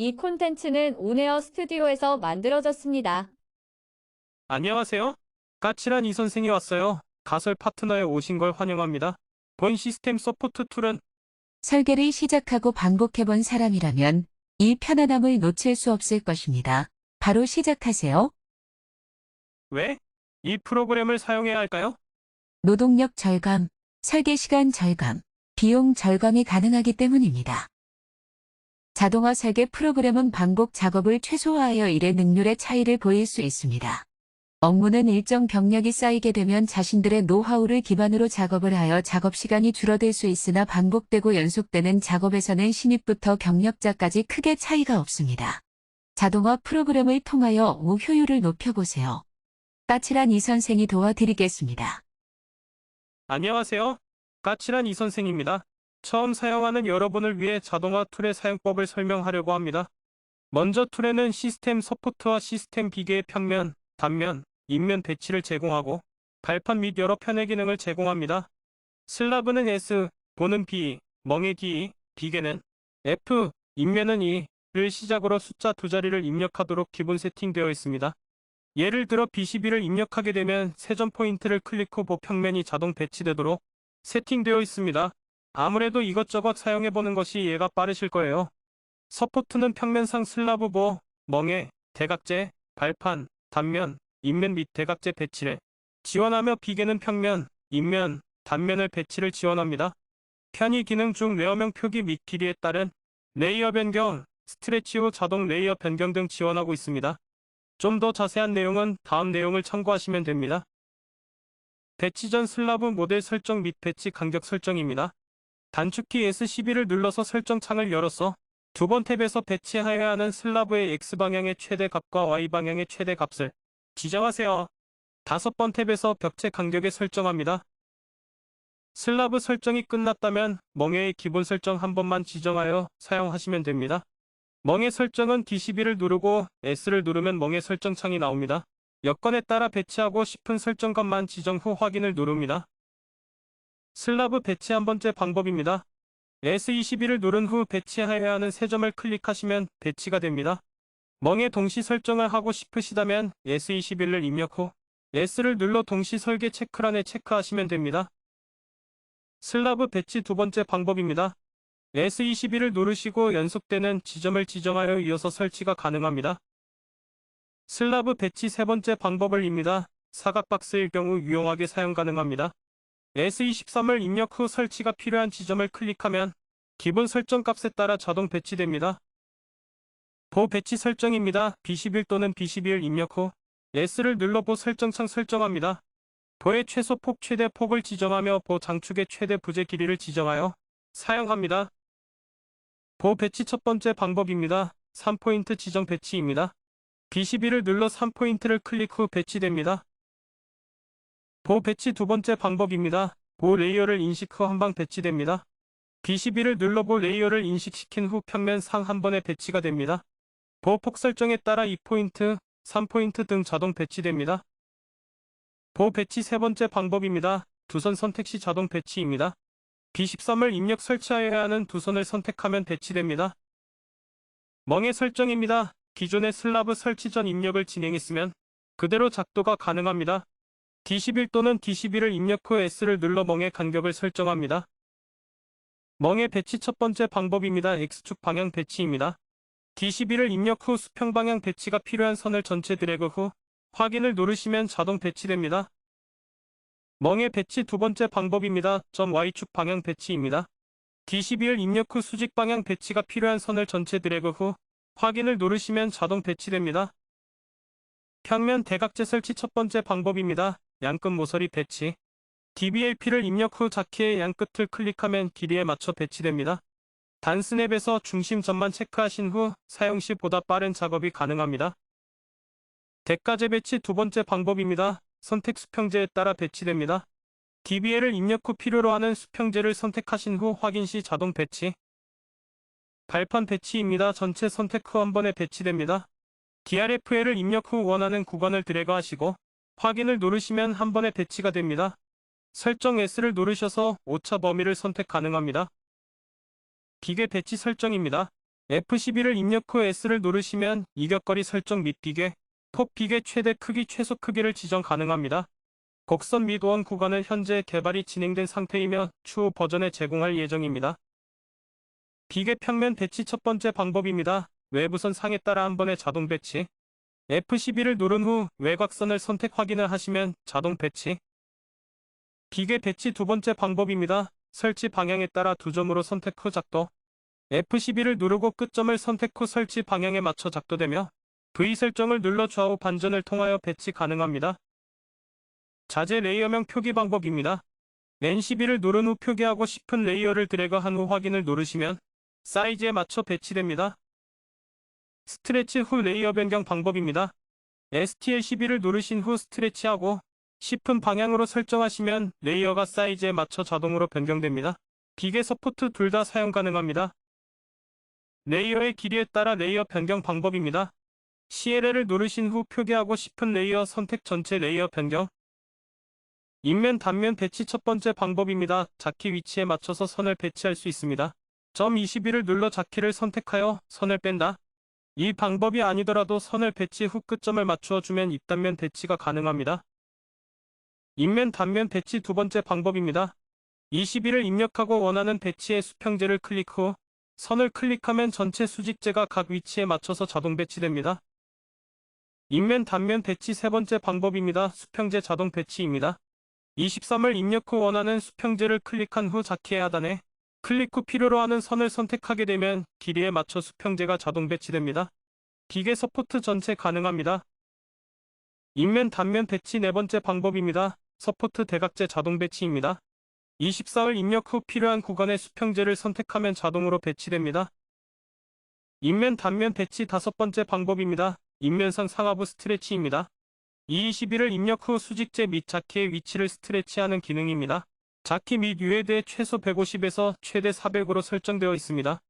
이 콘텐츠는 온에어 스튜디오에서 만들어졌습니다. 안녕하세요. 까칠한 이 선생이 왔어요. 가설 파트너에 오신 걸 환영합니다. 본 시스템 서포트 툴은 설계를 시작하고 반복해본 사람이라면 이 편안함을 놓칠 수 없을 것입니다. 바로 시작하세요. 왜? 이 프로그램을 사용해야 할까요? 노동력 절감, 설계 시간 절감, 비용 절감이 가능하기 때문입니다. 자동화 설계 프로그램은 반복 작업을 최소화하여 일의 능률의 차이를 보일 수 있습니다. 업무는 일정 병력이 쌓이게 되면 자신들의 노하우를 기반으로 작업을 하여 작업 시간이 줄어들 수 있으나 반복되고 연속되는 작업에서는 신입부터 경력자까지 크게 차이가 없습니다. 자동화 프로그램을 통하여 효율을 높여보세요. 까칠한 이 선생이 도와드리겠습니다. 안녕하세요. 까칠한 이 선생입니다. 처음 사용하는 여러분을 위해 자동화 툴의 사용법을 설명하려고 합니다. 먼저 툴에는 시스템 서포트와 시스템 비계의 평면, 단면, 인면 배치를 제공하고 발판 및 여러 편의 기능을 제공합니다. 슬라브는 S, 보는 B, 멍의 D, 비계는 F, 인면은 E를 시작으로 숫자 두 자리를 입력하도록 기본 세팅되어 있습니다. 예를 들어 B12를 입력하게 되면 세점 포인트를 클릭 후 보평면이 자동 배치되도록 세팅되어 있습니다. 아무래도 이것저것 사용해보는 것이 이해가 빠르실 거예요. 서포트는 평면상 슬라브 보, 멍에, 대각재, 발판, 단면, 인면 및 대각재 배치를 지원하며 비계는 평면, 인면, 단면을 배치를 지원합니다. 편의 기능 중 레이어명 표기 및 길이에 따른 레이어 변경, 스트레치 후 자동 레이어 변경 등 지원하고 있습니다. 좀 더 자세한 내용은 다음 내용을 참고하시면 됩니다. 배치 전 슬라브 모델 설정 및 배치 간격 설정입니다. 단축키 S12를 눌러서 설정 창을 열어서 두 번 탭에서 배치하여야 하는 슬라브의 X방향의 최대값과 Y방향의 최대값을 지정하세요. 다섯 번 탭에서 벽체 간격에 설정합니다. 슬라브 설정이 끝났다면 멍에의 기본 설정 한 번만 지정하여 사용하시면 됩니다. 멍의 설정은 D12를 누르고 S를 누르면 멍의 설정 창이 나옵니다. 여건에 따라 배치하고 싶은 설정값만 지정 후 확인을 누릅니다. 슬라브 배치 한 번째 방법입니다. S22를 누른 후 배치해야 하는 세 점을 클릭하시면 배치가 됩니다. 멍에 동시 설정을 하고 싶으시다면 S21을 입력 후 S를 눌러 동시 설계 체크란에 체크하시면 됩니다. 슬라브 배치 두 번째 방법입니다. S21을 누르시고 연속되는 지점을 지정하여 이어서 설치가 가능합니다. 슬라브 배치 세 번째 방법입니다. 사각 박스일 경우 유용하게 사용 가능합니다. S23을 입력 후 설치가 필요한 지점을 클릭하면 기본 설정 값에 따라 자동 배치됩니다. 보 배치 설정입니다. B11 또는 B12를 입력 후 S를 눌러 보 설정창 설정합니다. 보의 최소 폭 최대 폭을 지정하며 보 장축의 최대 부재 길이를 지정하여 사용합니다. 보 배치 첫 번째 방법입니다. 3포인트 지정 배치입니다. B12를 눌러 3포인트를 클릭 후 배치됩니다. 보 배치 두 번째 방법입니다. 보 레이어를 인식 후 한 방 배치됩니다. B12를 눌러 보 레이어를 인식시킨 후 평면 상 한 번에 배치가 됩니다. 보 폭 설정에 따라 2포인트, 3포인트 등 자동 배치됩니다. 보 배치 세 번째 방법입니다. 두선 선택 시 자동 배치입니다. B13을 입력 설치하여야 하는 두 선을 선택하면 배치됩니다. 멍의 설정입니다. 기존의 슬라브 설치 전 입력을 진행했으면 그대로 작도가 가능합니다. D11 또는 D12를 입력 후 S를 눌러 멍의 간격을 설정합니다. 멍의 배치 첫 번째 방법입니다. X축 방향 배치입니다. D12를 입력 후 수평 방향 배치가 필요한 선을 전체 드래그 후 확인을 누르시면 자동 배치됩니다. 멍의 배치 두 번째 방법입니다. Y축 방향 배치입니다. D12를 입력 후 수직 방향 배치가 필요한 선을 전체 드래그 후 확인을 누르시면 자동 배치됩니다. 평면 대각재 설치 첫 번째 방법입니다. 양끝 모서리 배치. DBLP를 입력 후 자키의 양끝을 클릭하면 길이에 맞춰 배치됩니다. 단스냅에서 중심점만 체크하신 후 사용 시 보다 빠른 작업이 가능합니다. 대가재 배치 두 번째 방법입니다. 선택 수평재에 따라 배치됩니다. DBL을 입력 후 필요로 하는 수평재를 선택하신 후 확인 시 자동 배치. 발판 배치입니다. 전체 선택 후 한 번에 배치됩니다. DRFL을 입력 후 원하는 구간을 드래그 하시고 확인을 누르시면 한 번에 배치가 됩니다. 설정 S를 누르셔서 오차 범위를 선택 가능합니다. 기계 배치 설정입니다. F12를 입력 후 S를 누르시면 이격거리 설정 및 비계, 톱 비계 최대 크기 최소 크기를 지정 가능합니다. 곡선 및 원 구간은 현재 개발이 진행된 상태이며 추후 버전에 제공할 예정입니다. 비계 평면 배치 첫 번째 방법입니다. 외부선 상에 따라 한 번에 자동 배치. F12를 누른 후 외곽선을 선택 확인을 하시면 자동 배치. 비계 배치 두 번째 방법입니다. 설치 방향에 따라 두 점으로 선택 후 작도. F12를 누르고 끝점을 선택 후 설치 방향에 맞춰 작도되며 V 설정을 눌러 좌우 반전을 통하여 배치 가능합니다. 자재 레이어명 표기 방법입니다. N12를 누른 후 표기하고 싶은 레이어를 드래그한 후 확인을 누르시면 사이즈에 맞춰 배치됩니다. 스트레치 후 레이어 변경 방법입니다. STL12를 누르신 후 스트레치하고 싶은 방향으로 설정하시면 레이어가 사이즈에 맞춰 자동으로 변경됩니다. 비계 서포트 둘 다 사용 가능합니다. 레이어의 길이에 따라 레이어 변경 방법입니다. CLL을 누르신 후 표기하고 싶은 레이어 선택 전체 레이어 변경. 인면 단면 배치 첫 번째 방법입니다. 자키 위치에 맞춰서 선을 배치할 수 있습니다. 점 21을 눌러 자키를 선택하여 선을 뺀다. 이 방법이 아니더라도 선을 배치 후 끝점을 맞추어 주면 입단면 배치가 가능합니다. 인면 단면 배치 두 번째 방법입니다. 21을 입력하고 원하는 배치의 수평제를 클릭 후 선을 클릭하면 전체 수직제가 각 위치에 맞춰서 자동 배치됩니다. 인면 단면 배치 세 번째 방법입니다. 수평제 자동 배치입니다. 23을 입력 후 원하는 수평제를 클릭한 후 자키의 하단에 클릭 후 필요로 하는 선을 선택하게 되면 길이에 맞춰 수평제가 자동 배치됩니다. 기계 서포트 전체 가능합니다. 인면 단면 배치 네 번째 방법입니다. 서포트 대각제 자동 배치입니다. 24을 입력 후 필요한 구간의 수평제를 선택하면 자동으로 배치됩니다. 인면 단면 배치 다섯 번째 방법입니다. 인면상 상하부 스트레치입니다. 21을 입력 후 수직제 및 자키의 위치를 스트레치하는 기능입니다. 자키 및 유에 대해 최소 150에서 최대 400으로 설정되어 있습니다.